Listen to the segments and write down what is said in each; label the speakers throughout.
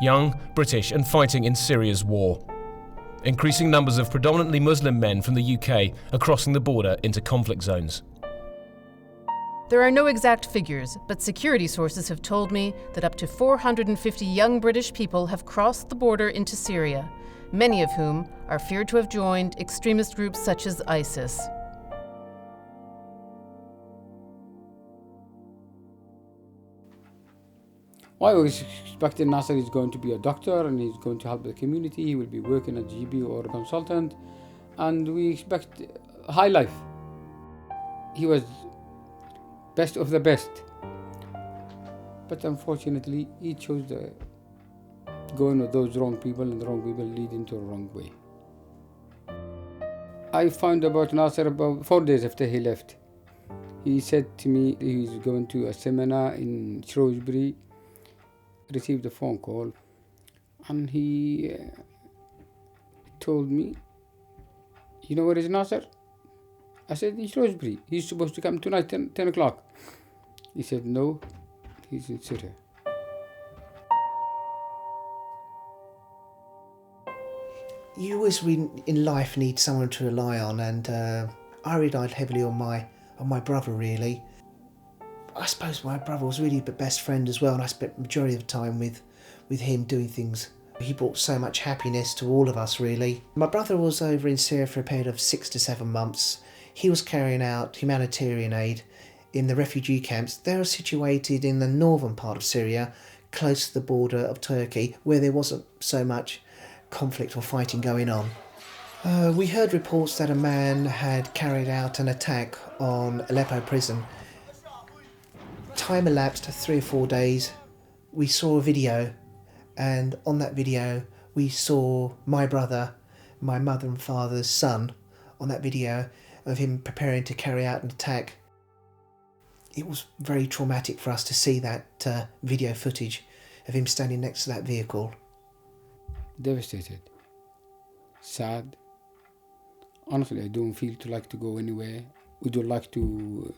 Speaker 1: young, British and fighting in Syria's war. Increasing numbers of predominantly Muslim men from the UK are crossing the border into conflict zones.
Speaker 2: There are no exact figures, but security sources have told me that up to 450 young British people have crossed the border into Syria, many of whom are feared to have joined extremist groups such as ISIS.
Speaker 3: I was expecting Nasser is going to be a doctor and he's going to help the community. He will be working as GP or a consultant, and we expect high life. He was best of the best, but unfortunately he chose going with those wrong people, and the wrong people lead into the wrong way. I found about Nasser about 4 days after he left. He said to me he's going to a seminar in Shrewsbury, received a phone call, and he told me, "You know where is Nasser?" I said, "In Shrewsbury. He's supposed to come tonight, 10 o'clock. He said, "No, he's in Syria."
Speaker 4: You always in life need someone to rely on, and I relied heavily on my brother, really. I suppose my brother was really the best friend as well, and I spent the majority of the time with him doing things. He brought so much happiness to all of us, really. My brother was over in Syria for a period of 6 to 7 months. He was carrying out humanitarian aid in the refugee camps. They are situated in the northern part of Syria, close to the border of Turkey, where there wasn't so much conflict or fighting going on. We heard reports that a man had carried out an attack on Aleppo prison. Time elapsed 3 or 4 days. We saw a video, and on that video we saw my brother, my mother and father's son, on that video of him preparing to carry out an attack. It was very traumatic for us to see that video footage of him standing next to that vehicle.
Speaker 3: Devastated, sad. Honestly, I don't feel to go anywhere. We don't like to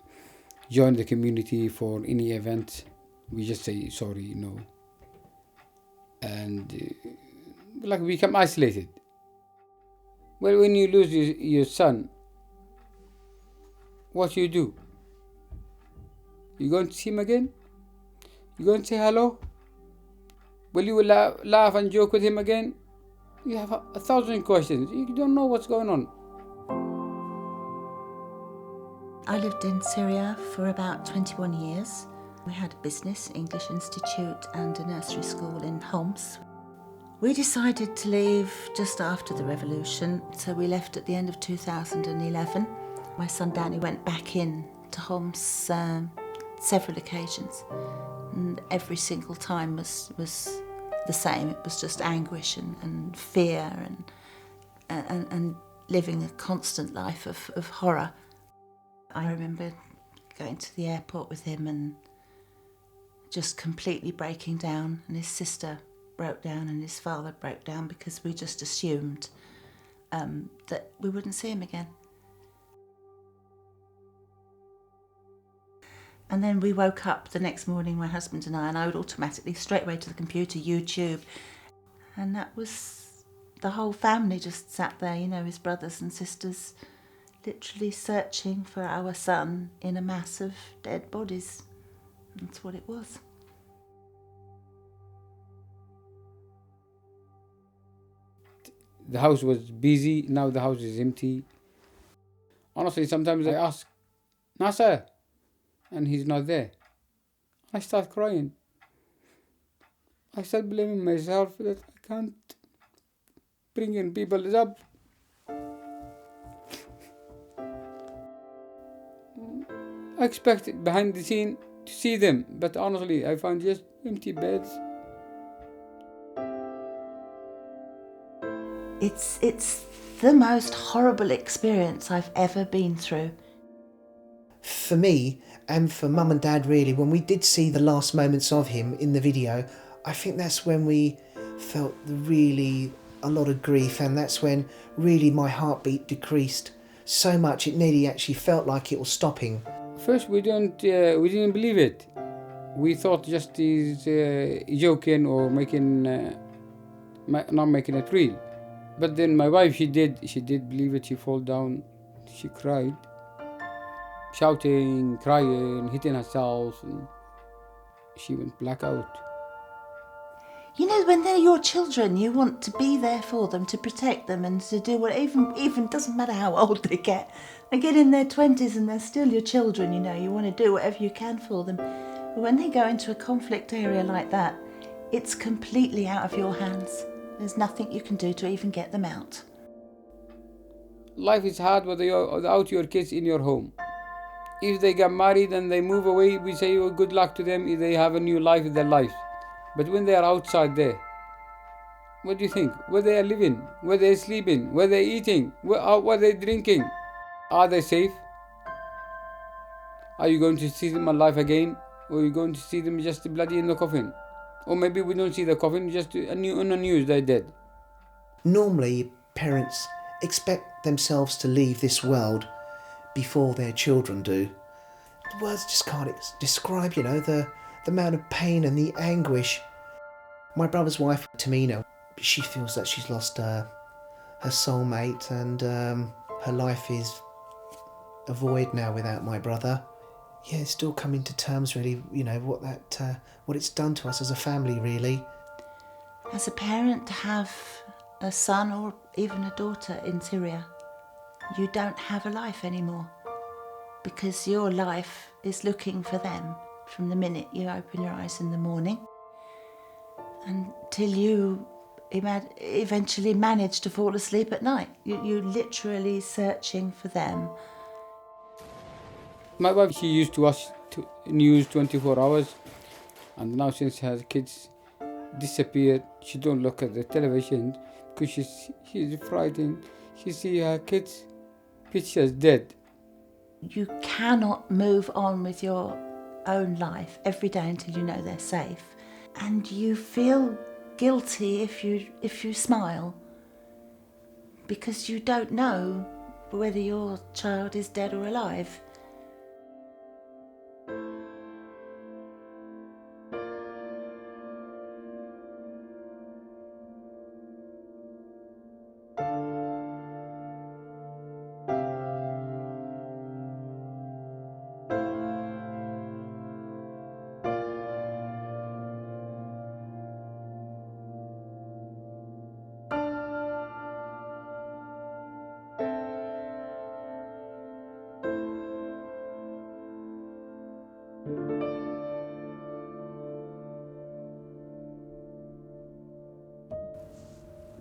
Speaker 3: join the community for any event. We just say sorry, no. And we become isolated. Well, when you lose your son, what you do? You going to see him again? You going to say hello? Will you laugh and joke with him again? You have 1,000 questions. You don't know what's going on.
Speaker 5: I lived in Syria for about 21 years. We had a business, English Institute and a nursery school in Homs. We decided to leave just after the revolution, so we left at the end of 2011. My son Danny went back in to Homs several occasions, and every single time was the same. It was just anguish and fear and living a constant life of horror. I remember going to the airport with him and just completely breaking down, and his sister broke down and his father broke down because we just assumed that we wouldn't see him again. And then we woke up the next morning, my husband and I would automatically straight away to the computer, YouTube, and that was the whole family just sat there, his brothers and sisters, literally searching for our son in a mass of dead bodies. That's what it was.
Speaker 3: The house was busy, now the house is empty. Honestly, sometimes I ask, "Nasser," and he's not there. I start crying. I start blaming myself that I can't bring in people up. I expected behind the scene to see them, but honestly, I found just empty beds.
Speaker 5: It's the most horrible experience I've ever been through.
Speaker 4: For me, and for Mum and Dad really, when we did see the last moments of him in the video, I think that's when we felt really a lot of grief, and that's when really my heartbeat decreased so much it nearly actually felt like it was stopping.
Speaker 3: First, we didn't believe it. We thought just he's joking or not making it real. But then my wife, she did believe it. She fall down, she cried, shouting, crying, hitting herself, and she went black out.
Speaker 5: You know, when they're your children, you want to be there for them, to protect them and to do what, even doesn't matter how old they get. They get in their 20s and they're still your children, you know. You want to do whatever you can for them. But when they go into a conflict area like that, it's completely out of your hands. There's nothing you can do to even get them out.
Speaker 3: Life is hard without your kids in your home. If they get married and they move away, we say, oh, good luck to them if they have a new life in their life. But when they are outside there, what do you think? Where they are living, where they are sleeping, where they are eating, what they are drinking, are they safe? Are you going to see them alive again? Or are you going to see them just bloody in the coffin? Or maybe we don't see the coffin, just on the news they're dead.
Speaker 4: Normally, parents expect themselves to leave this world before their children do. Words just can't describe, you know, the amount of pain and the anguish. My brother's wife, Tamina, she feels that she's lost her soulmate, and her life is a void now without my brother. Yeah, still coming to terms, really, you know, what it's done to us as a family, really.
Speaker 5: As a parent, to have a son or even a daughter in Syria, you don't have a life anymore, because your life is looking for them from the minute you open your eyes in the morning until you eventually manage to fall asleep at night. You're literally searching for them.
Speaker 3: My wife, she used to watch news 24 hours, and now since her kids disappeared, she don't look at the television because she's frightened. She see her kids' pictures dead.
Speaker 5: You cannot move on with your own life every day until you know they're safe, and you feel guilty if you smile, because you don't know whether your child is dead or alive.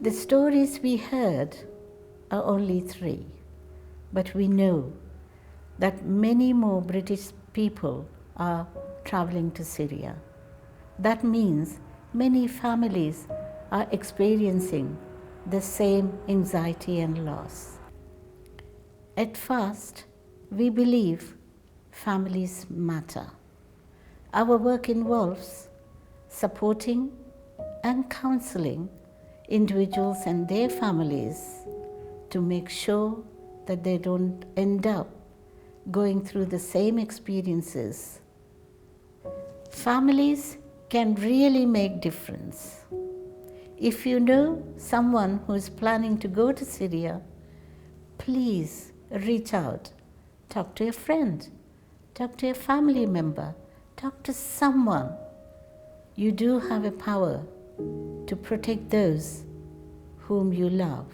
Speaker 6: The stories we heard are only 3, but we know that many more British people are traveling to Syria. That means many families are experiencing the same anxiety and loss. At first, we believe families matter. Our work involves supporting and counseling individuals and their families to make sure that they don't end up going through the same experiences. Families can really make difference. If you know someone who is planning to go to Syria, please reach out. Talk to a friend, talk to a family member, talk to someone. You do have a power to protect those whom you love.